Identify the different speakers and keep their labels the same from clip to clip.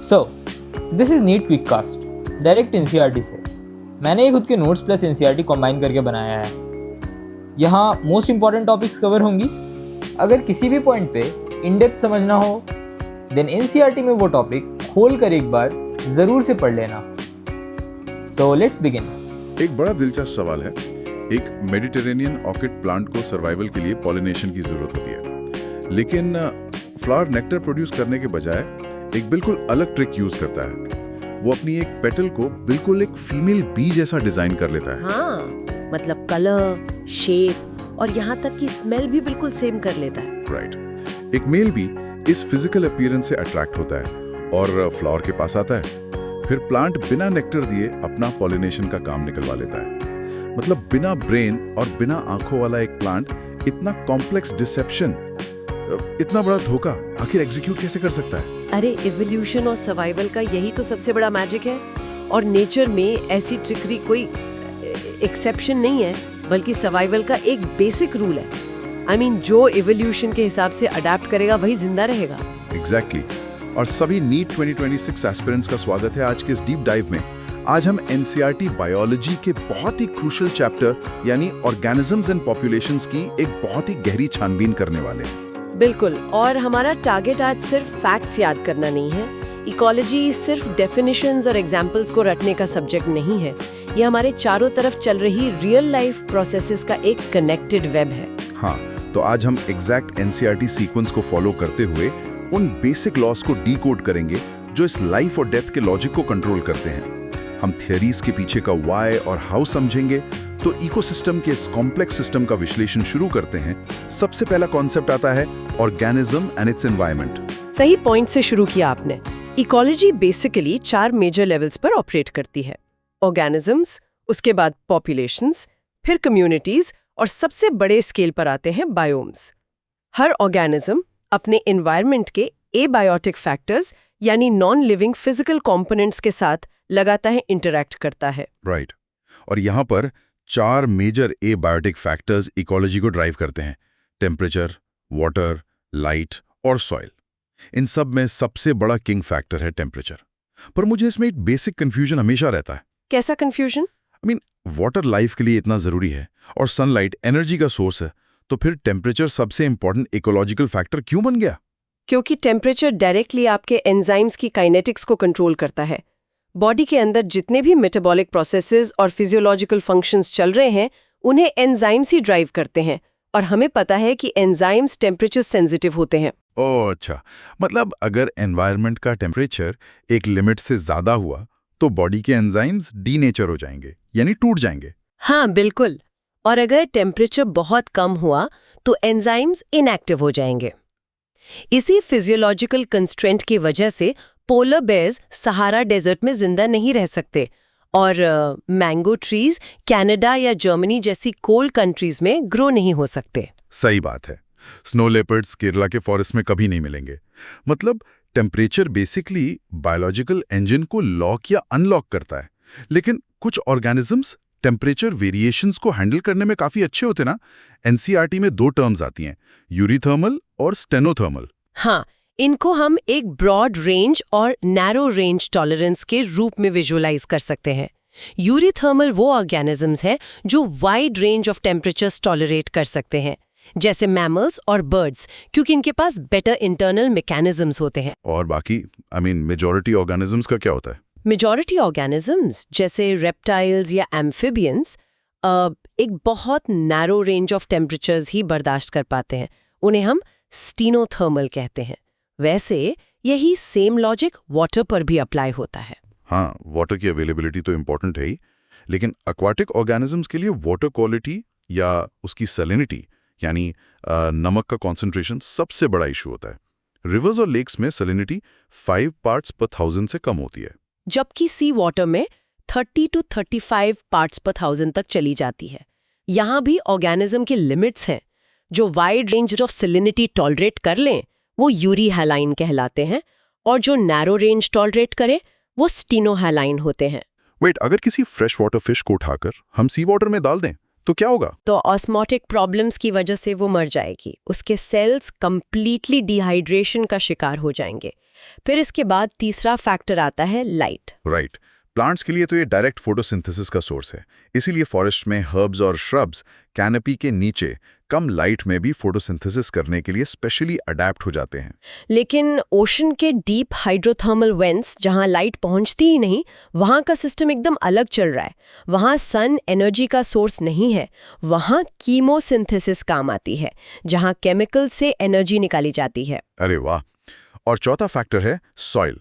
Speaker 1: So this is NEET quickcast direct NCERT से। मैंने ये खुद के नोट्स प्लस एनसीईआरटी कंबाइन करके बनाया है। यहाँ मोस्ट इंपॉर्टेंट टॉपिक्स कवर होंगी। अगर किसी भी पॉइंट पे इन डेप्थ समझना हो देन एनसीईआरटी में वो टॉपिक खोल कर एक बार जरूर से पढ़ लेना। So let's begin.
Speaker 2: एक बड़ा दिलचस्प सवाल है। एक मेडिटेरेनियन ऑर्किड प्लांट को सर्वाइवल के लिए पॉलिनेशन की जरूरत होती है, लेकिन फ्लावर नेक्टर प्रोड्यूस करने के बजाय एक बिल्कुल अलग ट्रिक यूज करता है। वो अपनी एक पेटल को बिल्कुल एक फीमेल बी जैसा डिजाइन कर लेता है।
Speaker 3: हाँ, मतलब कलर, शेप और यहाँ तक कि स्मेल भी बिल्कुल सेम कर लेता है।
Speaker 2: राइट। एक मेल भी इस फिजिकल अपीयरेंस से अट्रैक्ट होता है और फ्लावर के पास आता है। फिर प्लांट बिना नेक्टर दिए अपना पॉलिनेशन का काम निकलवा लेता है। मतलब बिना ब्रेन और बिना आंखों वाला एक प्लांट इतना कॉम्प्लेक्स डिसेप्शन, इतना बड़ा धोखा आखिर एग्जीक्यूट कैसे कर सकता है?
Speaker 3: अरे इवोल्यूशन और सर्वाइवल का यही तो सबसे बड़ा मैजिक है। और नेचर में ऐसी ट्रिकरी कोई एक्सेप्शन नहीं है, बल्कि सर्वाइवल का एक बेसिक रूल है। I mean, जो इवोल्यूशन के हिसाब से अडेप्ट करेगा वही जिंदा रहेगा।
Speaker 2: एग्जैक्टली। और सभी नीट 2026 एस्पिरेंट्स का स्वागत है आज के इस डीप डाइव में। आज हम एनसीईआरटी बायोलॉजी के बहुत ही क्रूशियल चैप्टर यानी ऑर्गेनिजम्स एंड पॉपुलेशंस की एक बहुत ही गहरी छानबीन करने वाले हैं।
Speaker 3: बिल्कुल। और हमारा टारगेट आज सिर्फ फैक्ट्स याद करना नहीं है। इकोलॉजी सिर्फ डेफिनेशंस और एग्जाम्पल्स को रटने का सब्जेक्ट नहीं है। ये हमारे चारों तरफ चल रही रियल लाइफ प्रोसेसेस का एक कनेक्टेड वेब है।
Speaker 2: हाँ, तो आज हम एग्जैक्ट एनसीईआरटी सीक्वेंस को फॉलो करते हुए उन बेसिक लॉस को डीकोड करेंगे जो इस लाइफ और डेथ के लॉजिक को कंट्रोल करते हैं। हम थियरीज के पीछे का व्हाई और हाउ समझेंगे, तो इकोसिस्टम के इस कॉम्प्लेक्स सिस्टम का विश्लेषण शुरू करते हैं। सबसे पहला कॉन्सेप्ट आता है ऑर्गेनिज्म एंड इट्स एनवायरनमेंट।
Speaker 3: सही पॉइंट से शुरू किया आपने। इकोलॉजी बेसिकली 4 मेजर लेवल्स पर ऑपरेट करती है। ऑर्गेनिजम्स, उसके बाद पॉपुलेशंस, फिर कम्युनिटीज और सबसे बड़े स्केल पर आते हैं बायोम्स। हर ऑर्गेनिज्म अपने एनवायरनमेंट के एबायोटिक फैक्टर्स यानी नॉन लिविंग फिजिकल कंपोनेंट्स के साथ लगातार इंटरैक्ट करता है।
Speaker 2: राइट। और यहाँ पर 4 मेजर एबायोटिक फैक्टर्स इकोलॉजी को ड्राइव करते हैं: टेम्परेचर, वाटर, लाइट और सॉइल। इन सब में सबसे बड़ा किंग फैक्टर है टेम्परेचर। पर मुझे इसमें एक बेसिक कंफ्यूजन हमेशा रहता है।
Speaker 3: कैसा कंफ्यूजन?
Speaker 2: वाटर लाइफ के लिए इतना जरूरी है और सनलाइट एनर्जी का सोर्स है, तो फिर टेम्परेचर सबसे इंपॉर्टेंट इकोलॉजिकल फैक्टर क्यों बन गया?
Speaker 3: क्योंकि टेम्परेचर डायरेक्टली आपके एंजाइम्स की काइनेटिक्स को कंट्रोल करता है। बॉडी के अंदर जितने भी मेटाबॉलिक प्रोसेसेस और फिजियोलॉजिकल फंक्शंस चल रहे हैं, उन्हें एंजाइम्स ही ड्राइव करते हैं। और हमें पता है कि एंजाइम्स टेम्परेचर सेंसिटिव होते हैं।
Speaker 2: ओह अच्छा, मतलब अगर एनवायरनमेंट का टेम्परेचर एक लिमिट से ज्यादा हुआ तो बॉडी के एंजाइम्स डीनेचर हो जाएंगे, यानी टूट जाएंगे।
Speaker 3: हाँ बिल्कुल। और अगर टेम्परेचर बहुत कम हुआ तो एंजाइम्स इनएक्टिव हो जाएंगे। इसी फिजियोलॉजिकल कंस्ट्रेंट की वजह से पोलर बेयर्स सहारा डेजर्ट में जिंदा नहीं रह सकते और मैंगो ट्रीज कनाडा या जर्मनी जैसी कोल्ड कंट्रीज में ग्रो नहीं हो सकते।
Speaker 2: सही बात है। स्नो लेपर्ड्स केरला के फॉरेस्ट में कभी नहीं मिलेंगे। मतलब टेम्परेचर बेसिकली बायोलॉजिकल इंजन को लॉक या अनलॉक करता है। लेकिन कुछ ऑर्गेनिजम्स टेम्परेचर वेरिएशंस को हैंडल करने में काफी अच्छे होते ना। एनसीईआरटी में 2 टर्म्स आती हैं, यूरीथर्मल और स्टेनोथर्मल।
Speaker 3: हाँ, इनको हम एक ब्रॉड रेंज और नैरो रेंज टॉलरेंस के रूप में विजुअलाइज कर सकते हैं। यूरीथर्मल वो ऑर्गेनिजम्स हैं जो wide range of temperatures tolerate कर सकते हैं, जैसे मैमल्स और बर्ड्स, क्योंकि इनके पास बेटर इंटरनल मैकेनिज्म्स होते हैं।
Speaker 2: और बाकी मेजॉरिटी ऑर्गेनिजम्स का क्या होता है?
Speaker 3: मेजॉरिटी ऑर्गेनिजम्स जैसे रेप्टाइल्स या एम्फिबियंस एक बहुत नैरो रेंज ऑफ टेम्परेचर्स ही बर्दाश्त कर पाते हैं। उन्हें हम स्टीनोथर्मल कहते हैं। वैसे यही सेम लॉजिक वाटर पर भी अप्लाई होता है।
Speaker 2: हाँ, वाटर की अवेलेबिलिटी तो इंपॉर्टेंट है ही, लेकिन एक्वाटिक ऑर्गेनिजम्स के लिए वाटर क्वालिटी या उसकी सैलिनिटी यानी नमक का कॉन्सेंट्रेशन सबसे बड़ा इशू होता है। रिवर्स और लेक्स में सैलिनिटी 5 पार्ट्स पर 1000 से कम होती है,
Speaker 3: जबकि सी वाटर में 30 to 35 पार्ट्स पर 1000 तक चली जाती है। यहाँ भी ऑर्गेनिज्म के लिमिट्स हैं। जो wide range of salinity tolerate कर लें वो यूरी हैलाइन कहलाते हैं, और जो नैरो रेंज टॉलरेट करे वो स्टीनो हैलाइन होते हैं।
Speaker 2: वेट, अगर किसी फ्रेश वाटर फिश को उठाकर हम सी वाटर में डाल दें तो क्या होगा?
Speaker 3: तो ऑस्मोटिक प्रॉब्लम्स की वजह से वो मर जाएगी, उसके सेल्स कंप्लीटली डिहाइड्रेशन का शिकार हो जाएंगे। फिर इसके बाद तीसरा फैक्टर आता है लाइट।
Speaker 2: राइट। प्लांट्स के लिए तो ये डायरेक्ट फोटोसिंथेसिस का सोर्स है, इसीलिए फॉरेस्ट में हर्ब्स और श्रब्स कैनोपी के नीचे कम लाइट में भी फोटोसिंथेसिस करने के लिए स्पेशली अडेप्ट हो जाते हैं।
Speaker 3: लेकिन ओशन के डीप हाइड्रोथर्मल वेंट्स, जहां लाइट पहुंचती ही नहीं, वहां का सिस्टम एकदम अलग चल रहा है। वहां सन एनर्जी का सोर्स नहीं है, वहां कीमोसिंथेसिस काम आती है, जहां केमिकल से एनर्जी निकाली जाती है।
Speaker 2: अरे वाह। और चौथा फैक्टर है सॉइल।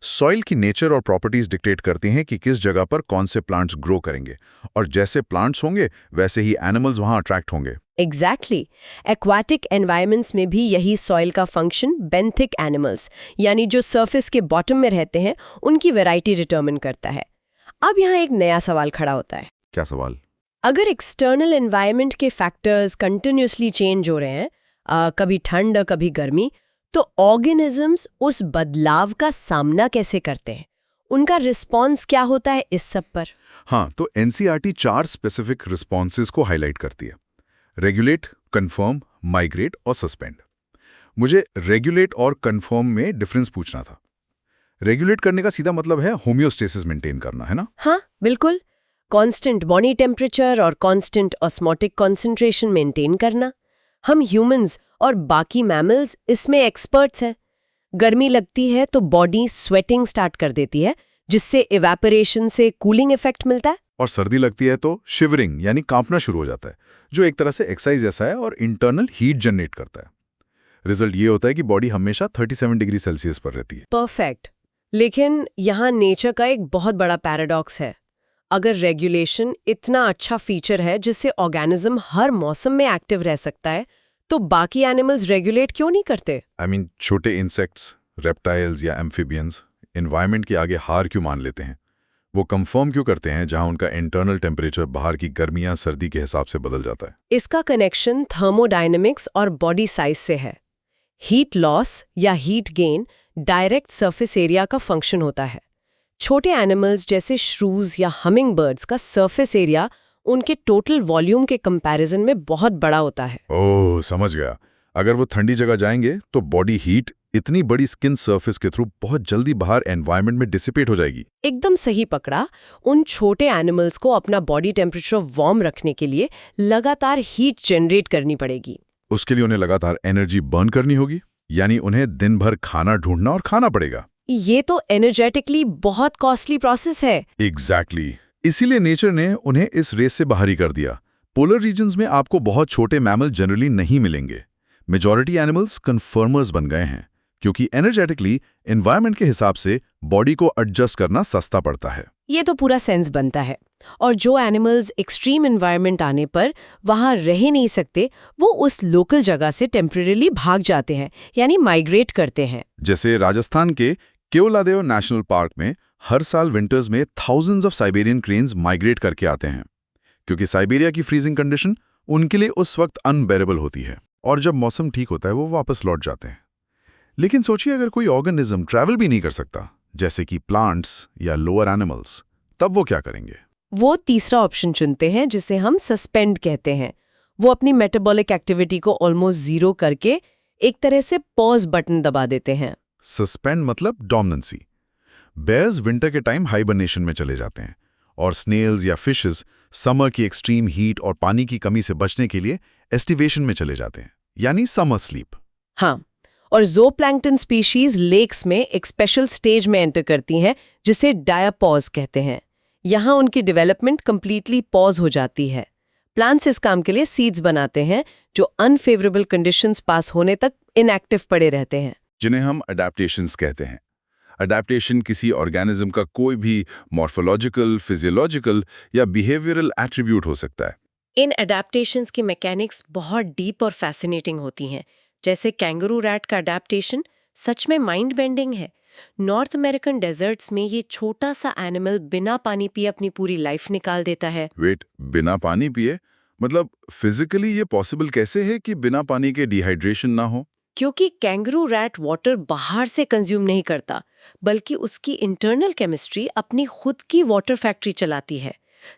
Speaker 2: सॉइल की नेचर और प्रॉपर्टीज डिक्टेट करती हैं कि किस जगह पर कौन से प्लांट्स ग्रो करेंगे, और जैसे प्लांट्स होंगे वैसे ही एनिमल्स वहां अट्रैक्ट होंगे।
Speaker 3: एग्जैक्टली। एक्वाटिक एनवायरमेंट्स में भी यही सॉइल का फंक्शन बेंथिक एनिमल्स, यानी जो सरफेस के बॉटम में रहते हैं, उनकी वैरायटी डिटरमिन करता है। अब यहाँ एक नया सवाल खड़ा होता है।
Speaker 2: क्या सवाल?
Speaker 3: अगर एक्सटर्नल एनवायरनमेंट के फैक्टर्स कंटिन्यूसली चेंज हो रहे हैं, कभी ठंड कभी गर्मी, तो ऑर्गेनिजम्स उस बदलाव का सामना कैसे करते हैं? उनका रिस्पॉन्स क्या होता है इस सब पर?
Speaker 2: हाँ, तो एनसीईआरटी 4 स्पेसिफिक रिस्पॉन्सेज को हाईलाइट करती है: रेगुलेट, कन्फर्म, माइग्रेट और सस्पेंड। मुझे रेगुलेट और कन्फर्म में डिफरेंस पूछना था। रेगुलेट करने का सीधा मतलब है होम्योस्टेसिस मेंटेन करना, है ना?
Speaker 3: हाँ बिल्कुल। कांस्टेंट बॉडी टेम्परेचर और कांस्टेंट ऑस्मोटिक कॉन्सेंट्रेशन मेंटेन करना। हम ह्यूमंस और बाकी मैमल्स इसमें एक्सपर्ट्स हैं। गर्मी लगती है तो बॉडी स्वेटिंग स्टार्ट कर देती है, जिससे इवेपोरेशन से कूलिंग इफेक्ट मिलता है।
Speaker 2: और सर्दी लगती है तो शिवरिंग यानी कांपना शुरू हो जाता है, जो एक तरह से एक्सरसाइज जैसा है और इंटरनल हीट जनरेट करता है। रिजल्ट ये होता है कि बॉडी हमेशा 37 डिग्री सेल्सियस पर रहती है।
Speaker 3: परफेक्ट। लेकिन यहाँ नेचर का एक बहुत बड़ा पैराडॉक्स है। अगर रेगुलेशन इतना अच्छा फीचर है जिससे ऑर्गेनिज्म हर मौसम में एक्टिव रह सकता है, तो बाकी एनिमल्स रेगुलेट क्यों नहीं करते?
Speaker 2: छोटे इंसेक्ट्स, रेप्टाइल्स या एम्फीबियंस एनवायरनमेंट के आगे हार क्यों मान लेते हैं? वो कंफर्म क्यों करते हैं जहां उनका इंटरनल टेम्परेचर बाहर की गर्मी या सर्दी के हिसाब से बदल जाता है?
Speaker 3: इसका कनेक्शन थर्मोडायनेमिक्स और बॉडी साइज से है। हीट लॉस या heat gain direct surface area का फंक्शन होता है। छोटे एनिमल्स जैसे श्रूज या हमिंग बर्ड्स का सरफेस एरिया उनके टोटल वॉल्यूम के कंपैरिजन में बहुत बड़ा होता है।
Speaker 2: ओह, समझ गया। अगर वो ठंडी जगह जाएंगे तो बॉडी हीट इतनी बड़ी स्किन सरफेस के थ्रू बहुत जल्दी बाहर एनवायरनमेंट में डिसिपेट हो जाएगी।
Speaker 3: एकदम सही पकड़ा। उन छोटे एनिमल्स को अपना बॉडी टेम्परेचर वार्म रखने के लिए लगातार हीट जनरेट करनी पड़ेगी।
Speaker 2: उसके लिए उन्हें लगातार एनर्जी बर्न करनी होगी, यानी उन्हें दिन भर खाना ढूंढना और खाना पड़ेगा।
Speaker 3: ये तो एनर्जेटिकली बहुत कॉस्टली प्रोसेस है।
Speaker 2: एग्जैक्टली। इसीलिए नेचर ने उन्हें इस रेस से बाहर ही कर दिया। पोलर रीजन्स में आपको बहुत छोटे मैमल जनरली नहीं मिलेंगे। मेजॉरिटी एनिमल्स कन्फर्मर्स बन गए हैं, क्योंकि एनर्जेटिकली एनवायरनमेंट के हिसाब से बॉडी को एडजस्ट करना सस्ता पड़ता है।
Speaker 3: ये तो पूरा सेंस बनता है। और जो एनिमल्स एक्सट्रीम एनवायरनमेंट आने पर वहां रह नहीं सकते, वो उस लोकल जगह से टेम्परेरीली भाग जाते हैं, यानी माइग्रेट करते हैं।
Speaker 2: जैसे राजस्थान के केवलादेव नेशनल पार्क में हर साल विंटर्स में thousands of Siberian cranes migrate करके आते हैं, क्योंकि साइबेरिया की फ्रीजिंग कंडीशन उनके लिए उस वक्त अनबेरेबल होती है, और जब मौसम ठीक होता है वो वापस लौट जाते हैं। लेकिन सोचिए, अगर कोई ऑर्गेनिज्म ट्रैवल भी नहीं कर सकता, जैसे कि प्लांट्स या लोअर एनिमल्स, तब वो क्या करेंगे?
Speaker 3: वो तीसरा ऑप्शन चुनते हैं, जिसे हम सस्पेंड कहते हैं। वो अपनी मेटाबॉलिक एक्टिविटी को ऑलमोस्ट जीरो करके एक तरह से पॉज बटन दबा देते हैं।
Speaker 2: सस्पेंड मतलब डोमिनेंसी। बेयर्स विंटर के टाइम हाइबरनेशन में चले जाते हैं, और स्नेल्स या फिशेस समर की एक्सट्रीम हीट और पानी की कमी से बचने के लिए एस्टिवेशन में चले जाते हैं, यानी समर स्लीप।
Speaker 3: हाँ, और ज़ूप्लैंक्टन स्पीशीज लेक्स में एक स्पेशल स्टेज में एंटर करती हैं, जिसे डायापॉज कहते हैं। यहाँ उनकी डेवलपमेंट कंप्लीटली पॉज हो जाती है। प्लांट्स इस काम के लिए सीड्स बनाते हैं, जो अनफेवरेबल कंडीशंस पास होने तक इनएक्टिव पड़े रहते हैं,
Speaker 2: जिन्हें हम अडैप्टेशंस कहते हैं। अडैप्टेशन किसी ऑर्गेनिज्म का कोई भी मॉर्फोलॉजिकल, फिजियोलॉजिकल या बिहेवियरल एट्रीब्यूट हो सकता है।
Speaker 3: इन अडैप्टेशंस की मैकेनिक्स बहुत डीप और फैसिनेटिंग होती हैं। जैसे कैंगरू रैट का अडैप्टेशन सच में माइंड बेंडिंग है। नॉर्थ अमेरिकन डेजर्ट्स में ये छोटा सा एनिमल बिना पानी पिए अपनी पूरी लाइफ निकाल देता है।
Speaker 2: वेट, बिना पानी पिए? मतलब फिजिकली ये पॉसिबल कैसे है कि बिना पानी के डिहाइड्रेशन ना हो?
Speaker 3: क्योंकि कैंगरू रैट वाटर बाहर से कंज्यूम नहीं करता, बल्कि उसकी इंटरनल केमिस्ट्री अपनी खुद की वाटर फैक्ट्री चलाती है।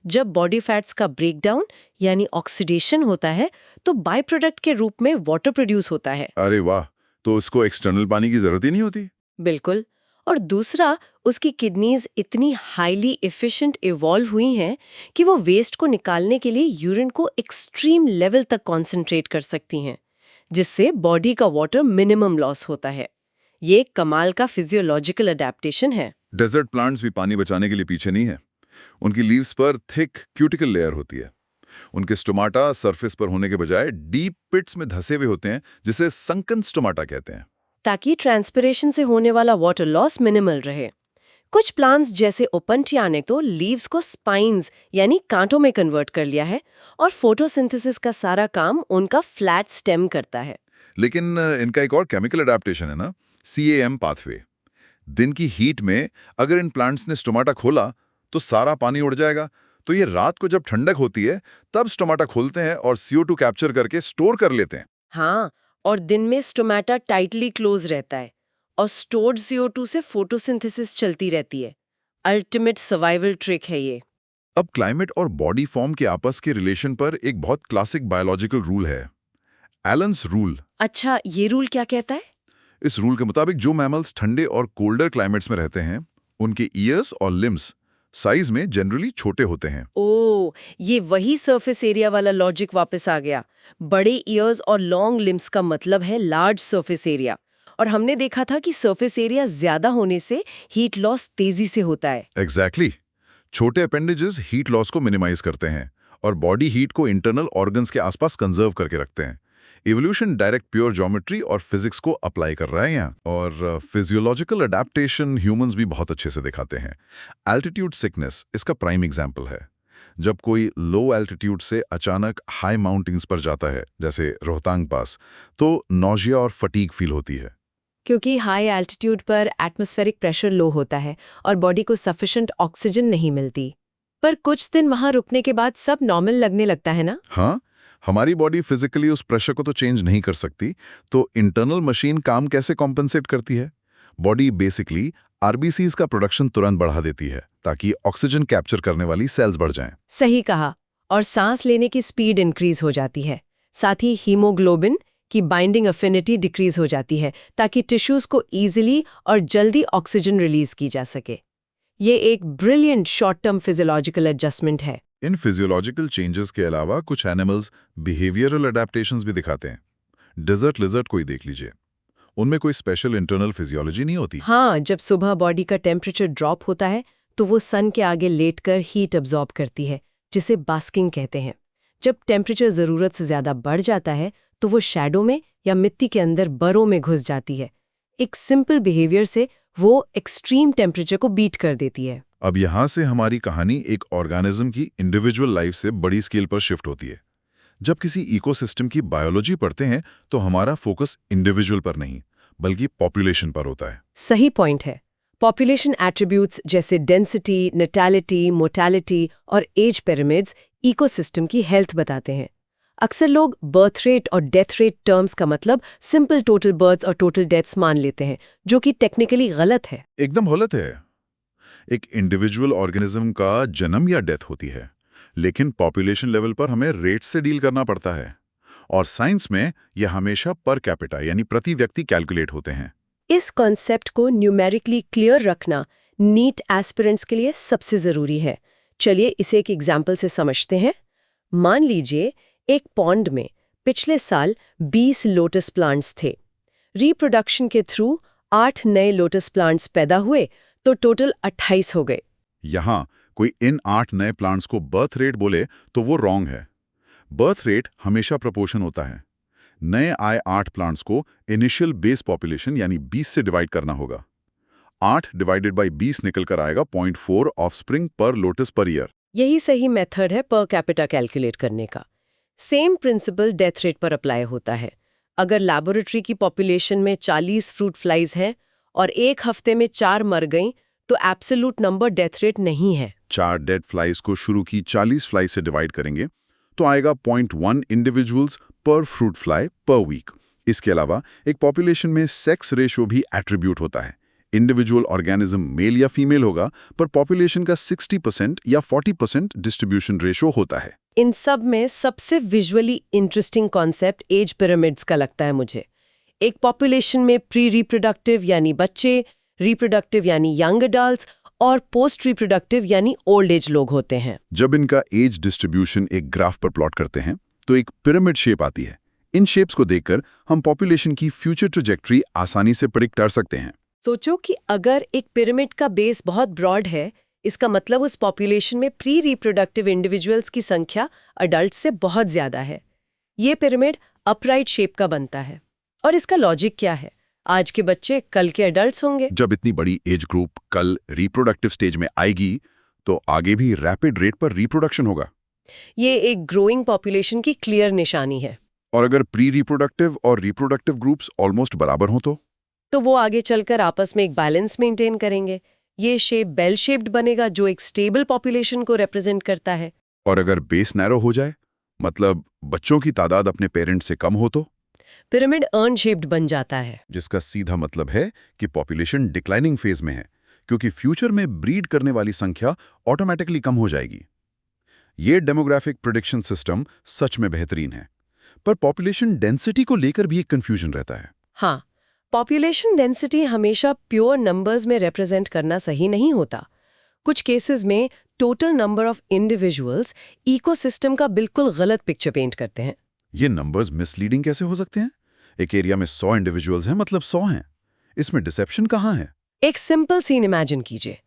Speaker 3: जब बॉडी फैट्स का ब्रेकडाउन यानी ऑक्सीडेशन होता है तो बाय प्रोडक्ट के रूप में वाटर प्रोड्यूस होता है।
Speaker 2: अरे वाह, तो उसको एक्सटर्नल पानी की जरूरत ही नहीं होती।
Speaker 3: बिल्कुल। और दूसरा, उसकी किडनीज इतनी हाईली एफिशिएंट इवॉल्व हुई हैं कि वो वेस्ट को निकालने के लिए यूरिन को एक्सट्रीम लेवल तक कॉन्सेंट्रेट कर सकती हैं, जिससे बॉडी का वाटर मिनिमम लॉस होता है। ये एक कमाल का फिजियोलॉजिकल अडेप्टेशन है।
Speaker 2: डेजर्ट प्लांट्स भी पानी बचाने के लिए पीछे नहीं है। उनकी लीव्स पर थिक क्यूटिकल लेयर होती है। उनके स्टोमाटा सरफेस पर होने के बजाय डीप पिट्स में धसे हुए होते हैं, जिसे संकन स्टोमाटा कहते हैं,
Speaker 3: ताकि ट्रांसपिरेशन से होने वाला वाटर लॉस मिनिमल रहे। कुछ प्लांट्स जैसे ओपंटिया ने तो लीव्स को स्पाइन्स यानी कांटों में कन्वर्ट कर लिया है और फोटोसिंथेसिस का सारा काम उनका फ्लैट स्टेम करता है।
Speaker 2: लेकिन इनका एक और केमिकल अडेप्टेशन है ना, CAM पाथवे। दिन की हीट में अगर इन प्लांट्स ने स्टोमाटा खोला तो सारा पानी उड़ जाएगा, तो ये रात को जब ठंडक होती है तब स्टोमाटा खोलते हैं और CO2 कैप्चर करके स्टोर कर लेते हैं।
Speaker 3: हाँ, और दिन में स्टोमाटा टाइटली क्लोज रहता है और स्टोर्ड CO2 से फोटोसिंथेसिस चलती रहती है। अल्टीमेट सर्वाइवल ट्रिक है ये।
Speaker 2: अब क्लाइमेट और बॉडी फॉर्म के आपस के रिलेशन पर एक बहुत क्लासिक बायोलॉजिकल रूल है, एलन्स रूल।
Speaker 3: अच्छा, ये रूल क्या कहता है?
Speaker 2: इस रूल के मुताबिक जो मैमल्स ठंडे और कोल्डर क्लाइमेट्स में रहते हैं, उनके ईयर्स और लिम्स साइज में जनरली छोटे होते हैं।
Speaker 3: ओ, ये वही सरफेस एरिया वाला लॉजिक वापस आ गया। बड़े ईयर्स और लॉन्ग लिम्स का मतलब है लार्ज सरफेस एरिया, और हमने देखा था कि सरफेस एरिया ज्यादा होने से हीट लॉस तेजी से होता है।
Speaker 2: एग्जैक्टली। छोटे अपेंडेजेस हीट लॉस को मिनिमाइज करते हैं और बॉडी हीट को इंटरनल ऑर्गन्स के आसपास कंजर्व करके रखते हैं। इवोल्यूशन डायरेक्ट प्योर ज्योमेट्री और फिजिक्स को अप्लाई कर रहा है यहाँ, और फिजियोलॉजिकल अडेप्टेशन ह्यूमंस भी बहुत अच्छे से दिखाते हैं। एल्टीट्यूड सिकनेस इसका प्राइम एग्जाम्पल है। जब कोई लो एल्टीट्यूड से अचानक हाई माउंटेन्स पर जाता है, जैसे रोहतांग पास, तो नॉजिया और फटीग फील होती है,
Speaker 3: क्योंकि हाई एल्टीट्यूड पर एटमॉस्फेरिक प्रेशर लो होता है और बॉडी को सफिशिएंट ऑक्सीजन नहीं मिलती। पर कुछ दिन वहां रुकने के बाद सब नॉर्मल लगने लगता है ना?
Speaker 2: हाँ, हमारी बॉडी फिजिकली उस प्रेशर को तो चेंज नहीं कर सकती, तो इंटरनल मशीन काम कैसे कॉम्पनसेट करती है? बॉडी बेसिकली RBCs का प्रोडक्शन तुरंत बढ़ा देती है ताकि ऑक्सीजन कैप्चर करने वाली सेल्स बढ़ जाएं।
Speaker 3: सही कहा। और सांस लेने की स्पीड इंक्रीज हो जाती है। साथ ही हीमोग्लोबिन की बाइंडिंग अफिनिटी डिक्रीज हो जाती है ताकि टिश्यूज को इजीली और जल्दी ऑक्सीजन रिलीज की जा सके। ये एक brilliant short term physiological adjustment है।
Speaker 2: इन फिजियोलॉजिकल चेंजेस के अलावा कुछ एनिमल्स बिहेवियरल अडेप्टेशंस भी दिखाते हैं। डेजर्ट लिजर्ड को ही देख लीजिए, उनमें कोई स्पेशल इंटरनल फिजियोलॉजी नहीं होती।
Speaker 3: हाँ, जब सुबह बॉडी का टेम्परेचर ड्रॉप होता है तो वो सन के आगे लेटकर हीट अब्जॉर्ब करती है, जिसे बास्किंग कहते हैं। जब टेम्परेचर ज़रूरत से ज़्यादा बढ़ जाता है तो वो शैडो में या मिट्टी के अंदर बरों में घुस जाती है। एक सिंपल बिहेवियर से वो एक्सट्रीम टेम्परेचर को बीट कर देती है।
Speaker 2: अब यहाँ से हमारी कहानी एक ऑर्गेनिज्म की इंडिविजुअल लाइफ से बड़ी स्केल पर शिफ्ट होती है। जब किसी इकोसिस्टम की बायोलॉजी पढ़ते हैं तो हमारा फोकस इंडिविजुअल पर नहीं बल्कि पॉपुलेशन पर होता है।
Speaker 3: सही पॉइंट है। पॉपुलेशन एट्रीब्यूट्स जैसे डेंसिटी, नेटालिटी, मोर्टेलिटी और एज पिरामिड्स इकोसिस्टम की हेल्थ बताते हैं। अक्सर लोग बर्थ रेट और डेथ रेट टर्म्स का मतलब सिंपल टोटल बर्थ्स और टोटल डेथ्स मान लेते हैं, जो कि टेक्निकली गलत है।
Speaker 2: एकदम गलत है। एक इंडिविजुअल ऑर्गेनिज्म का जन्म या डेथ होती है, लेकिन पॉपुलेशन लेवल पर हमें रेट से डील करना पड़ता है, और साइंस में यह हमेशा पर कैपिटा यानी प्रति व्यक्ति कैलकुलेट होते हैं।
Speaker 3: इस कॉन्सेप्ट को न्यूमेरिकली क्लियर रखना नीट एस्पिरेंट्स के लिए सबसे जरूरी है। चलिए इसे एक एग्जाम्पल से समझते हैं। मान लीजिए एक पॉन्ड में पिछले साल 20 लोटस प्लांट्स थे। रिप्रोडक्शन के थ्रू 8 नए लोटस प्लांट्स पैदा हुए तो टोटल 28 हो गए।
Speaker 2: यहाँ कोई इन 8 नए प्लांट्स को बर्थ रेट बोले तो वो रॉन्ग है। बर्थ रेट हमेशा प्रोपोर्शन होता है। नए आए 8 प्लांट्स को इनिशियल बेस पॉपुलेशन यानी 20 से डिवाइड करना होगा। 8 डिवाइडेड बाई 20 निकल कर आएगा 0.4 ऑफस्प्रिंग पर लोटस पर ईयर।
Speaker 3: यही सही मेथड है पर कैपिटा कैलकुलेट करने का। सेम प्रिंसिपल डेथ रेट पर अप्लाई होता है। अगर लैबोरेटरी की पॉपुलेशन में 40 फ्रूट फ्लाइज हैं और एक हफ्ते में 4 मर गईं, तो एब्सोल्यूट नंबर डेथ रेट नहीं है।
Speaker 2: 4 डेड फ्लाइज को शुरू की 40 फ्लाई से डिवाइड करेंगे तो आएगा 0.1 इंडिविजुअल्स पर फ्रूट फ्लाई पर वीक। इसके अलावा एक पॉपुलेशन में सेक्स रेशियो भी एट्रीब्यूट होता है। इंडिविजुअल ऑर्गेनिज्म मेल या फीमेल होगा, पर पॉपुलेशन का 60% या 40% डिस्ट्रीब्यूशन रेशो होता है।
Speaker 3: इन सब में सबसे visually interesting concept as pyramids का लगता है मुझे। एक पॉपुलेशन में प्री रिप्रोडक्टिव यानी बच्चे, रिप्रोडक्टिव यानी यंग अडल्ट्स और पोस्ट रिप्रोडक्टिव यानी ओल्ड एज लोग होते हैं।
Speaker 2: जब इनका एज डिस्ट्रीब्यूशन एक ग्राफ पर प्लॉट करते हैं तो एक पिरामिड शेप आती है। इन शेप्स को देखकर हम पॉपुलेशन की फ्यूचर ट्रैजेक्टरी आसानी से प्रेडिक्ट कर सकते हैं।
Speaker 3: सोचो कि अगर एक पिरामिड का बेस बहुत ब्रॉड है, इसका मतलब उस पॉपुलेशन में प्री रिप्रोडक्टिव इंडिविजुअल्स की संख्या अडल्ट से बहुत ज्यादा है। ये पिरामिड अपराइट शेप का बनता है। और इसका लॉजिक क्या है? आज के बच्चे कल के अडल्ट्स होंगे।
Speaker 2: जब इतनी बड़ी एज ग्रुप कल रिप्रोडक्टिव स्टेज में आएगी तो आगे भी रैपिड रेट पर रिप्रोडक्शन होगा।
Speaker 3: ये एक ग्रोइंग पॉपुलेशन की क्लियर निशानी है।
Speaker 2: और अगर प्री रिप्रोडक्टिव और रिप्रोडक्टिव ग्रुप्स ऑलमोस्ट बराबर हों तो
Speaker 3: वो आगे चलकर आपस में एक बैलेंस मेंटेन करेंगे। ये शेप बेल शेप्ड बनेगा जो एक स्टेबल पॉपुलेशन को रिप्रेजेंट करता है।
Speaker 2: और अगर बेस नैरो हो जाए, मतलब बच्चों की तादाद अपने पेरेंट्स से कम हो तो
Speaker 3: पिरामिड अर्न शेप्ड बन जाता है,
Speaker 2: जिसका सीधा मतलब है कि पॉपुलेशन डिक्लाइनिंग फेज में है, क्योंकि फ्यूचर में ब्रीड करने वाली संख्या ऑटोमेटिकली कम हो जाएगी। ये डेमोग्राफिक प्रेडिक्शन सिस्टम सच में बेहतरीन है, पर पॉपुलेशन डेंसिटी को लेकर भी एक कंफ्यूजन रहता है।
Speaker 3: हाँ, पॉपुलेशन डेंसिटी हमेशा प्योर नंबर्स में रिप्रेजेंट करना सही नहीं होता। कुछ केसेस में total number of individuals ecosystem का बिल्कुल गलत पिक्चर पेंट करते हैं।
Speaker 2: ये नंबर्स मिसलीडिंग कैसे हो सकते हैं? एक एरिया में 100 इंडिविजुअल्स हैं, मतलब 100 हैं। इसमें डिसेप्शन कहाँ है?
Speaker 3: एक सिंपल सीन इमेजिन कीजिए।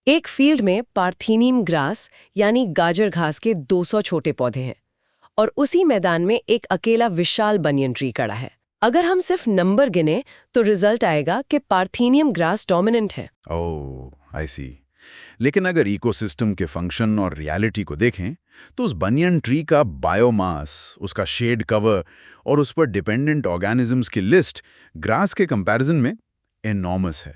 Speaker 3: एक फील्ड में पार्थेनियम ग्रास यानी गाजर घास के 200 छोटे पौधे हैं और उसी मैदान में एक अकेला विशाल बनियन ट्री खड़ा है। अगर हम सिर्फ नंबर गिने तो रिजल्ट आएगा कि पार्थेनियम ग्रास डोमिनेंट है।
Speaker 2: ओह, आई सी। लेकिन अगर इकोसिस्टम के फंक्शन और रियलिटी को देखें तो उस बनियन ट्री का बायोमास, उसका शेड कवर और उस पर डिपेंडेंट ऑर्गेनिजम्स की लिस्ट ग्रास के कंपैरिजन में एनॉर्मस है।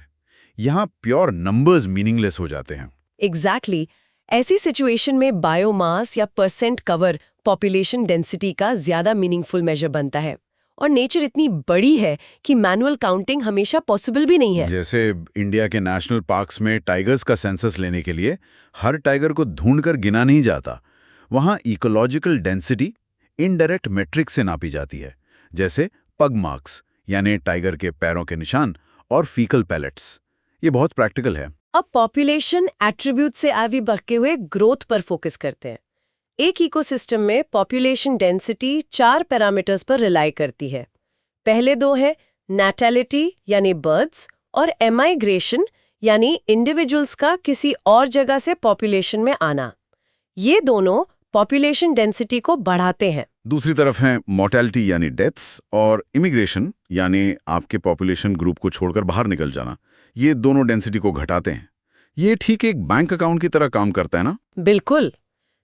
Speaker 2: यहाँ प्योर नंबर्स मीनिंगलेस हो जाते हैं।
Speaker 3: एग्जैक्टली ऐसी सिचुएशन में बायोमास या परसेंट कवर पॉपुलेशन डेंसिटी का ज्यादा मीनिंगफुल मेजर बनता है। और नेचर इतनी बड़ी है कि मैनुअल काउंटिंग हमेशा पॉसिबल भी नहीं है।
Speaker 2: जैसे इंडिया के नेशनल पार्क्स में टाइगर्स का सेंसस लेने के लिए हर टाइगर को ढूंढकर गिना नहीं जाता। वहाँ इकोलॉजिकल डेंसिटी इनडायरेक्ट मेट्रिक से नापी जाती है, जैसे पग मार्क्स यानी टाइगर के पैरों के निशान और फीकल पैलेट्स। ये बहुत प्रैक्टिकल है।
Speaker 3: अब पॉपुलेशन एट्रीब्यूट से आगे बढ़ते हुए ग्रोथ पर फोकस करते हैं। एक इकोसिस्टम में पॉपुलेशन डेंसिटी 4 पैरामीटर्स पर रिलाई करती है। पहले दो हैं नैटेलिटी यानी बर्ड्स और एमाइग्रेशन यानी इंडिविजुअल्स का किसी और जगह से पॉपुलेशन में आना। ये दोनों पॉपुलेशन डेंसिटी को बढ़ाते हैं।
Speaker 2: दूसरी तरफ है मोर्टेलिटी यानी डेथ्स और इमिग्रेशन यानी आपके पॉपुलेशन ग्रुप को छोड़कर बाहर निकल जाना। ये दोनों डेंसिटी को घटाते हैं। ये ठीक एक बैंक अकाउंट की तरह काम करता है ना?
Speaker 3: बिल्कुल।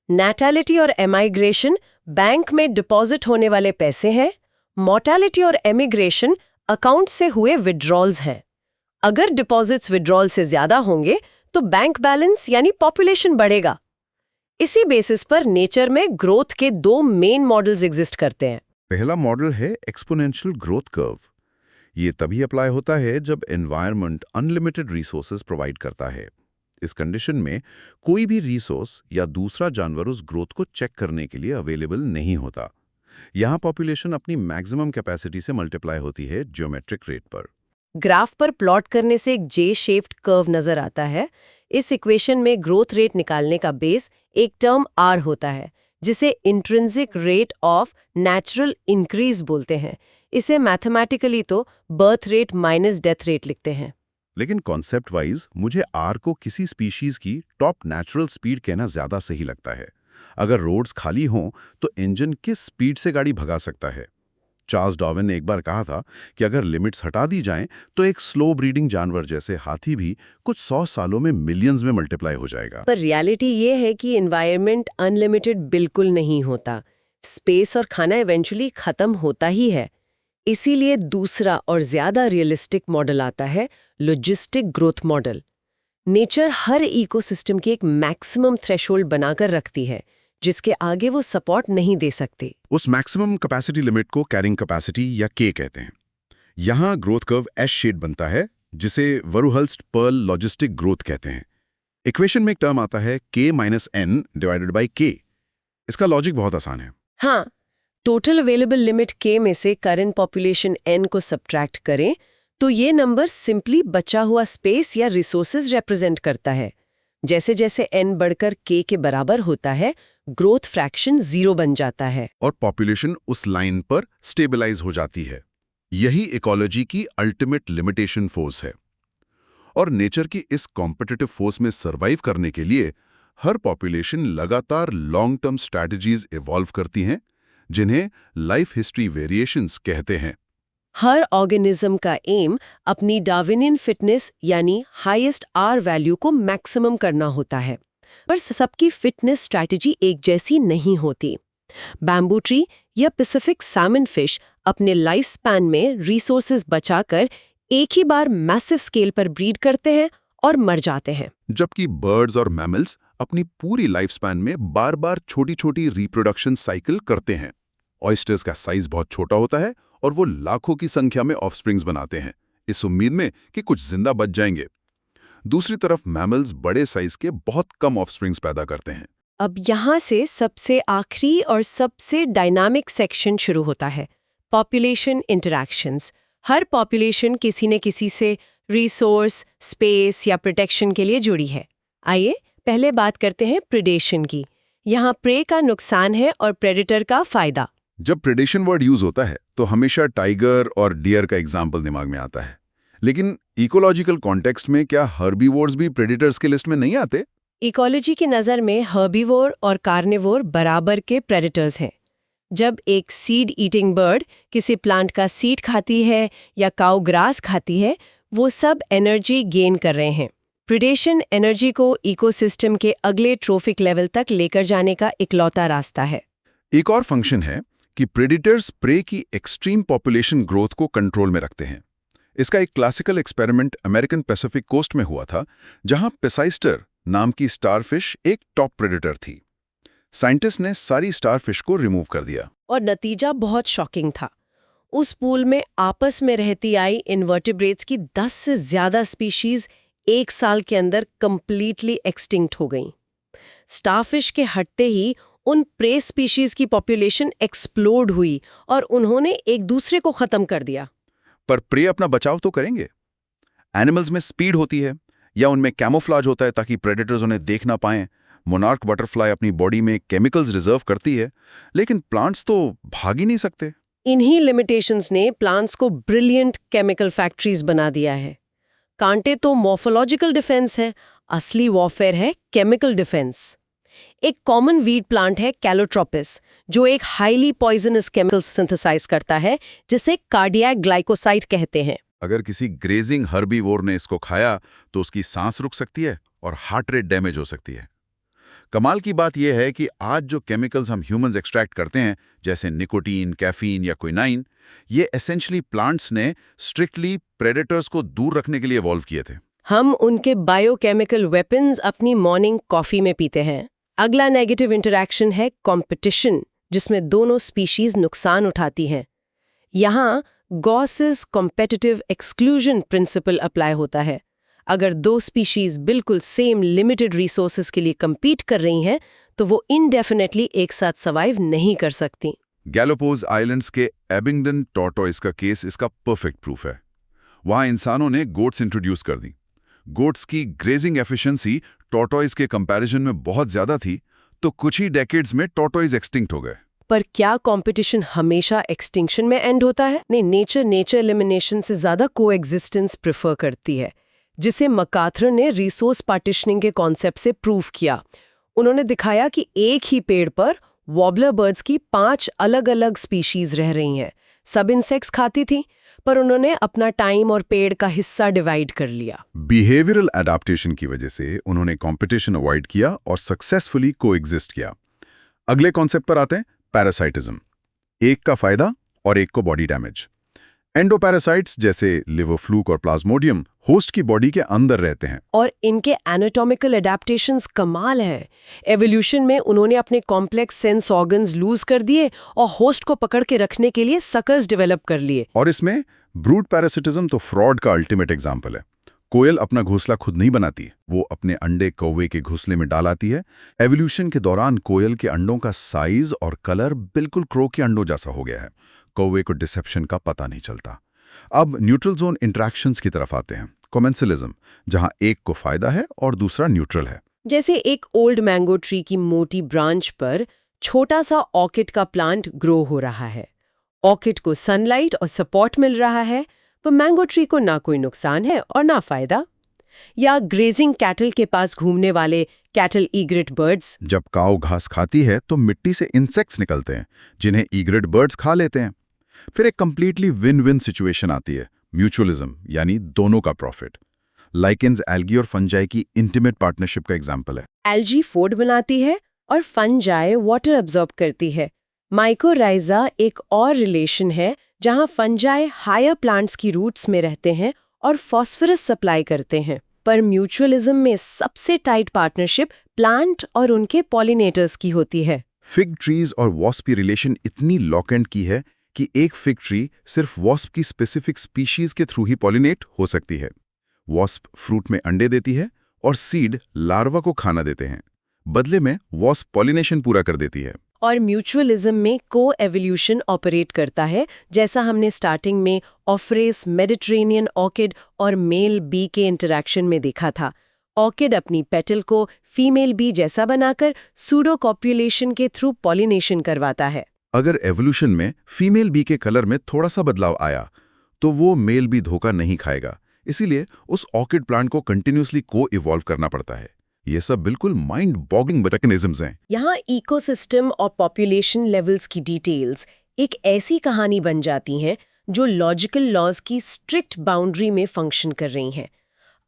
Speaker 3: नैटेलिटी और एमाइग्रेशन बैंक में डिपॉजिट होने वाले पैसे हैं। मोर्टेलिटी और एमिग्रेशन अकाउंट से हुए विड्रॉल्स हैं। अगर डिपॉजिट्स विड्रॉल से ज्यादा होंगे तो बैंक बैलेंस यानी पॉपुलेशन बढ़ेगा। इसी बेसिस पर नेचर में ग्रोथ के 2 मेन मॉडल्स एग्जिस्ट करते हैं।
Speaker 2: पहला मॉडल है एक्सपोनेंशियल ग्रोथ कर्व। ये तभी अप्लाई होता है जब एनवायरनमेंट अनलिमिटेड रिसोर्सेज प्रोवाइड करता है। इस कंडीशन में कोई भी रिसोर्स या दूसरा जानवर उस ग्रोथ को चेक करने के लिए अवेलेबल नहीं होता। यहाँ पॉपुलेशन अपनी मैक्सिमम कैपेसिटी से मल्टीप्लाई होती है ज्योमेट्रिक रेट पर।
Speaker 3: ग्राफ पर प्लॉट करने से एक जे शेप्ड कर्व नजर आता है। इस इक्वेशन में ग्रोथ रेट निकालने का बेस एक टर्म आर होता है, जिसे intrinsic rate of natural increase बोलते हैं। इसे मैथमेटिकली तो birth rate minus death rate लिखते हैं।
Speaker 2: लेकिन कॉन्सेप्ट वाइज मुझे आर को किसी स्पीशीज की टॉप नेचुरल स्पीड कहना ज्यादा सही लगता है। अगर रोड्स खाली हों तो इंजन किस स्पीड से गाड़ी भगा सकता है? चार्ल्स डार्विन ने एक बार कहा था कि अगर लिमिट्स हटा दी जाएं तो एक स्लो ब्रीडिंग जानवर जैसे हाथी भी कुछ 100 सालों में मिलियंस में मल्टीप्लाई हो जाएगा।
Speaker 3: पर रियलिटी ये है कि एनवायरनमेंट अनलिमिटेड बिल्कुल नहीं होता। स्पेस और खाना इवेंचुअली खत्म होता ही है। इसीलिए दूसरा और ज्यादा रियलिस्टिक मॉडल आता है, लॉजिस्टिक ग्रोथ मॉडल। नेचर हर इकोसिस्टम की एक मैक्सिमम थ्रेशोल्ड बनाकर रखती है, जिसके आगे वो सपोर्ट नहीं दे सकते।
Speaker 2: उस मैक्सिमम कैपेसिटी लिमिट को कैरिंग कैपेसिटी या के कहते हैं। यहाँ ग्रोथ कर्व एस शेड बनता है, जिसे वरुहल्स्ट पर्ल लॉजिस्टिक ग्रोथ कहते हैं। इक्वेशन में एक टर्म आता है k minus n divided by k। इसका लॉजिक बहुत आसान है।
Speaker 3: हाँ, टोटल अवेलेबल लिमिट k में से करंट पॉपुलेशन n को सब्ट्रैक्ट करें तो ये नंबर सिंपली बचा हुआ स्पेस या रिसोर्सेज रिप्रेजेंट करता है। जैसे जैसे n बढ़कर k के बराबर होता है, ग्रोथ फ्रैक्शन 0 बन जाता है
Speaker 2: और पॉपुलेशन उस लाइन पर स्टेबलाइज हो जाती है। यही इकोलॉजी की अल्टीमेट लिमिटेशन फोर्स है। और नेचर की इस कॉम्पिटिटिव फोर्स में सर्वाइव करने के लिए हर पॉपुलेशन लगातार लॉन्ग टर्म स्ट्रैटेजीज इवॉल्व करती हैं, जिन्हें लाइफ हिस्ट्री वेरिएशंस कहते हैं।
Speaker 3: हर ऑर्गेनिज्म का एम अपनी डार्विनियन फिटनेस यानी हाईएस्ट आर वैल्यू को मैक्सिमम करना होता है, पर सबकी फिटनेस स्ट्रैटेजी एक जैसी नहीं होती। बैम्बू ट्री या पैसिफिक सैमन फिश अपने लाइफ स्पैन में रिसोर्सेज बचाकर एक ही बार मैसिव स्केल पर ब्रीड करते हैं और मर जाते हैं,
Speaker 2: जबकि बर्ड्स और मैमल्स अपनी पूरी लाइफ स्पैन में बार बार छोटी छोटी रिप्रोडक्शन साइकिल करते हैं। ऑयस्टर्स का साइज बहुत छोटा होता है और वो लाखों की संख्या में ऑफस्प्रिंग्स बनाते हैं, इस उम्मीद में कि कुछ जिंदा बच जाएंगे। दूसरी तरफ मैमल्स बड़े साइज के बहुत कम ऑफस्प्रिंग्स पैदा करते हैं।
Speaker 3: अब यहाँ से सबसे आखिरी और सबसे डायनामिक सेक्शन शुरू होता है, पॉपुलेशन इंटरैक्शंस। हर पॉपुलेशन किसी न किसी से रिसोर्स, स्पेस या प्रोटेक्शन के लिए जुड़ी है। आइए पहले बात करते हैं प्रेडेशन की। यहाँ प्रे का नुकसान है और प्रेडेटर का फायदा।
Speaker 2: जब प्रेडेशन वर्ड यूज होता है तो हमेशा टाइगर और डियर का एग्जाम्पल दिमाग में आता है, लेकिन इकोलॉजिकल कॉन्टेक्स्ट में क्या हर्बीवोर्स भी प्रेडेटर्स के लिस्ट में नहीं आते?
Speaker 3: इकोलॉजी की नज़र में हर्बीवोर और कार्निवोर बराबर के प्रेडेटर्स हैं। जब एक सीड ईटिंग बर्ड किसी प्लांट का सीड खाती है या काऊ ग्रास खाती है, वो सब एनर्जी गेन कर रहे हैं। प्रेडेशन एनर्जी को इकोसिस्टम के अगले ट्रोफिक लेवल तक लेकर जाने का इकलौता रास्ता है।
Speaker 2: एक और फंक्शन है कि प्रेडेटर्स प्रे की एक्सट्रीम पॉपुलेशन ग्रोथ को कंट्रोल में रखते हैं। इसका एक classical experiment American Pacific coast में हुआ था, जहां पेसाइस्टर नाम की स्टारफिश एक टॉप प्रेडेटर थी। साइंटिस्ट ने सारी स्टारफिश को रिमूव कर दिया
Speaker 3: और नतीजा बहुत शॉकिंग था। उस पूल में आपस में रहती आई इनवर्टिब्रेट्स की 10 से ज्यादा स्पीशीज 1 साल के अंदर कंप्लीटली एक्सटिंक्ट हो गईं। स्टारफिश के हटते ही उन प्रे स्पीशीज की पॉपुलेशन एक्सप्लोड हुई और उन्होंने एक दूसरे को खत्म कर दिया।
Speaker 2: पर प्रे अपना बचाव तो करेंगे। एनिमल्स में स्पीड होती है या उनमें कैमोफ्लाज होता है ताकि प्रेडेटर्स उन्हें देख ना पाएं। मोनार्क बटरफ्लाई अपनी बॉडी में केमिकल्स रिजर्व करती है, लेकिन प्लांट्स तो भाग ही नहीं सकते।
Speaker 3: इन्हीं लिमिटेशंस ने प्लांट्स को ब्रिलियंट केमिकल फैक्ट्रीज बना दिया है। कांटे तो मॉर्फोलॉजिकल डिफेंस है, असली वॉरफेयर है केमिकल डिफेंस। एक कॉमन वीड प्लांट है कैलोट्रोपिस, जो एक हाईली पॉइजनस केमिकल सिंथेसाइज करता है, जिसे कार्डियक ग्लाइकोसाइड कहते हैं।
Speaker 2: अगर किसी ग्रेजिंग हर्बीवोर ने इसको खाया तो उसकी सांस रुक सकती है और हार्ट रेट डैमेज हो सकती है। कमाल की बात यह है कि आज जो केमिकल्स हम ह्यूमंस एक्सट्रैक्ट करते हैं, जैसे निकोटीन, कैफीन या क्विनाइन, ये एसेंशियली प्लांट्स ने स्ट्रिक्टली प्रेडेटर्स को दूर रखने के लिए इवॉल्व किए थे।
Speaker 3: हम उनके बायोकेमिकल वेपन्स अपनी मॉर्निंग कॉफी में पीते हैं। अगला नेगेटिव इंटरैक्शन है कंपटीशन, जिसमें दोनों स्पीशीज नुकसान उठाती हैं। यहाँ Gauss's competitive exclusion principle apply होता है। अगर 2 स्पीशीज बिल्कुल सेम लिमिटेड रिसोर्सेज के लिए compete कर रही हैं, तो वो इंडेफिनेटली एक साथ सर्वाइव नहीं कर सकती।
Speaker 2: गैलोपोज आइलैंड्स के एबिंगडन टॉर्टॉइस का केस इसका परफेक्ट प्रूफ है। वहां इंसानों ने गोट्स इंट्रोड्यूस कर दी। गोट्स की ग्रेजिंग एफिशिएंसी टॉर्टॉइस के कंपैरिजन में बहुत ज्यादा थी, तो कुछ ही डेकेड्स में टॉर्टॉइस एक्सटिंक्ट हो गए।
Speaker 3: पर क्या कंपटीशन हमेशा एक्सटिंक्शन में एंड होता है? नहीं, नेचर एलिमिनेशन से ज्यादा कोएग्जिस्टेंस प्रेफर करती है, जिसे मकाथर ने रिसोर्स पार्टीशनिंग के कॉन्सेप्ट से प्रूव किया। उन्होंने दिखाया कि एक ही पेड़ पर वॉबलर बर्ड्स की 5 अलग-अलग स्पीशीज रह रही हैं। सब इंसेक्ट्स खाती थी, पर उन्होंने अपना टाइम और पेड़ का हिस्सा डिवाइड कर लिया।
Speaker 2: बिहेवियरल एडाप्टेशन की वजह से उन्होंने कंपटीशन अवॉइड किया और सक्सेसफुली कोएग्जिस्ट किया। अगले कॉन्सेप्ट पर आते हैं, पैरासाइटिज्म। एक का फायदा और एक को बॉडी डैमेज। एंडोपैरासाइट्स जैसे लिवर फ्लूक और प्लाज्मोडियम होस्ट की बॉडी के अंदर रहते हैं
Speaker 3: और इनके एनाटॉमिकल एडेप्टेशंस कमाल है। एवोल्यूशन में उन्होंने अपने कॉम्प्लेक्स सेंस ऑर्गन्स लूज कर दिए और होस्ट को पकड़ के रखने के लिए सकर्स डेवलप कर लिए।
Speaker 2: और इसमें ब्रूड पैरासिटिज्म तो फ्रॉड का अल्टीमेट एग्जाम्पल है। कोयल अपना घोंसला खुद नहीं बनाती, वो अपने अंडे कौवे के घोंसले में डाल आती है। एवोल्यूशन के दौरान कोयल के अंडों का साइज और कलर बिल्कुल क्रो के अंडों जैसा हो गया है। कौवे को डिसेप्शन का पता नहीं चलता। अब न्यूट्रल जोन इंटरेक्शंस की तरफ आते हैं। कोमेंसलिज्म, जहां एक को फायदा है और दूसरा न्यूट्रल है।
Speaker 3: जैसे एक ओल्ड मैंगो ट्री की मोटी ब्रांच पर छोटा सा ऑर्किड का प्लांट ग्रो हो रहा है। ऑर्किड को सनलाइट और सपोर्ट मिल रहा है, पर मैंगो ट्री को ना कोई नुकसान है और ना फायदा। या ग्रेजिंग कैटल के पास घूमने वाले कैटल ईग्रेट बर्ड्स।
Speaker 2: जब काऊ घास खाती है तो मिट्टी से इंसेक्ट्स निकलते हैं जिन्हें ईग्रेट बर्ड्स खा लेते हैं। फिर एक कंप्लीटली विन विन सिचुएशन आती है, म्यूचुअलिज्म, यानी दोनों का प्रॉफिट। लाइकेंस, एल्गी और फंजाई की इंटीमेट पार्टनरशिप का एग्जाम्पल है।
Speaker 3: एल्गी फूड बनाती है और फंजाई वाटर अब्सॉर्ब करती है। माइकोराइजा एक और रिलेशन है जहां फंजाई हायर प्लांट्स की रूट्स में रहते हैं और फॉस्फोरस सप्लाई करते हैं। पर म्यूचुअलिज्म में सबसे टाइट पार्टनरशिप प्लांट और उनके पॉलिनेटर्स की होती है।
Speaker 2: फिग ट्रीज और वॉस्प की रिलेशन इतनी लॉक एंड की है कि एक फिग ट्री सिर्फ वॉस्प की स्पेसिफिक स्पीशीज के थ्रू ही पॉलिनेट हो सकती है। वॉस्प फ्रूट में अंडे देती है और सीड लार्वा को खाना देते हैं। बदले में वॉस्प पॉलिनेशन पूरा कर देती है।
Speaker 3: और म्यूचुअलिज्म में को-एवोल्यूशन ऑपरेट करता है, जैसा हमने स्टार्टिंग में ऑफ्रेस, मेडिटेरेनियन ऑर्किड और मेल बी के इंटरैक्शन में देखा था। ऑर्किड अपनी पेटल को फीमेल बी जैसा बनाकर सूडो कॉप्युलेशन के थ्रू पॉलिनेशन करवाता है।
Speaker 2: अगर एवोल्यूशन में फीमेल बी के कलर में थोड़ा सा बदलाव आया तो वो मेल बी धोखा नहीं खाएगा, इसीलिए उस ऑर्किड प्लांट को कंटिन्यूअसली को-इवॉल्व करना पड़ता है। ये सब बिल्कुल माइंड बॉगलिंग मैकेनिज्म्स हैं।
Speaker 3: यहाँ इकोसिस्टम और पॉपुलेशन लेवल्स की डिटेल्स एक ऐसी कहानी बन जाती हैं जो लॉजिकल लॉज की स्ट्रिक्ट बाउंड्री में फंक्शन कर रही हैं।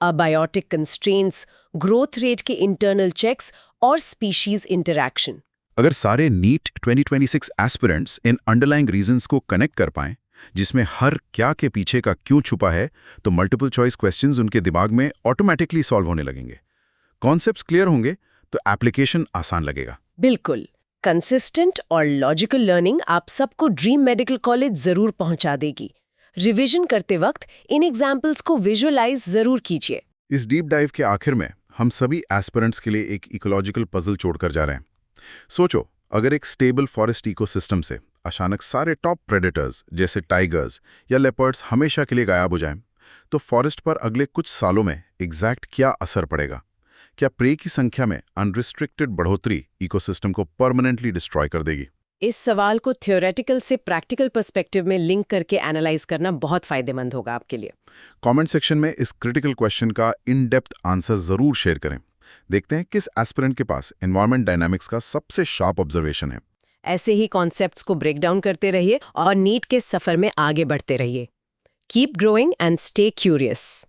Speaker 3: अबायोटिक कंस्ट्रेंट्स, ग्रोथ रेट के इंटरनल चेक्स और स्पीशीज इंटरैक्शन।
Speaker 2: अगर सारे नीट 2026 एस्पिरेंट्स इन अंडरलाइंग रीजंस को कनेक्ट कर पाएं, जिसमें हर क्या के पीछे का क्यों छुपा है, तो मल्टीपल चॉइस क्वेश्चंस उनके दिमाग में ऑटोमेटिकली सॉल्व होने लगेंगे। कॉन्सेप्ट्स क्लियर होंगे तो एप्लीकेशन आसान लगेगा।
Speaker 3: बिल्कुल, कंसिस्टेंट और लॉजिकल लर्निंग आप सबको ड्रीम मेडिकल कॉलेज जरूर पहुंचा देगी। रिवीजन करते वक्त इन एग्जाम्पल्स को विजुअलाइज जरूर कीजिए।
Speaker 2: इस डीप डाइव के आखिर में हम सभी एस्पिरेंट्स के लिए एक इकोलॉजिकल पजल छोड़कर जा रहे हैं। सोचो, अगर एक स्टेबल फॉरेस्ट इकोसिस्टम से अचानक सारे टॉप प्रेडेटर्स जैसे टाइगर्स या लेपर्ड्स हमेशा के लिए गायब हो जाएं, तो फॉरेस्ट पर अगले कुछ सालों में एग्जैक्ट क्या असर पड़ेगा? क्या प्रे की संख्या में अनरिस्ट्रिक्टेड बढ़ोतरी इकोसिस्टम को परमानेंटली डिस्ट्रॉय कर देगी?
Speaker 3: इस सवाल को थ्योरेटिकल से प्रैक्टिकल पर्सपेक्टिव में लिंक करके एनालाइज करना बहुत फायदेमंद होगा आपके लिए।
Speaker 2: कमेंट सेक्शन में इस क्रिटिकल क्वेश्चन का इन डेप्थ आंसर जरूर शेयर करें। देखते हैं किस एस्पिरेंट के पास एनवायरमेंट डायनामिक्स का सबसे शार्प ऑब्जर्वेशन है।
Speaker 3: ऐसे ही कॉन्सेप्ट्स को ब्रेक डाउन करते रहिए और नीट के सफर में आगे बढ़ते रहिए। Keep growing and stay curious.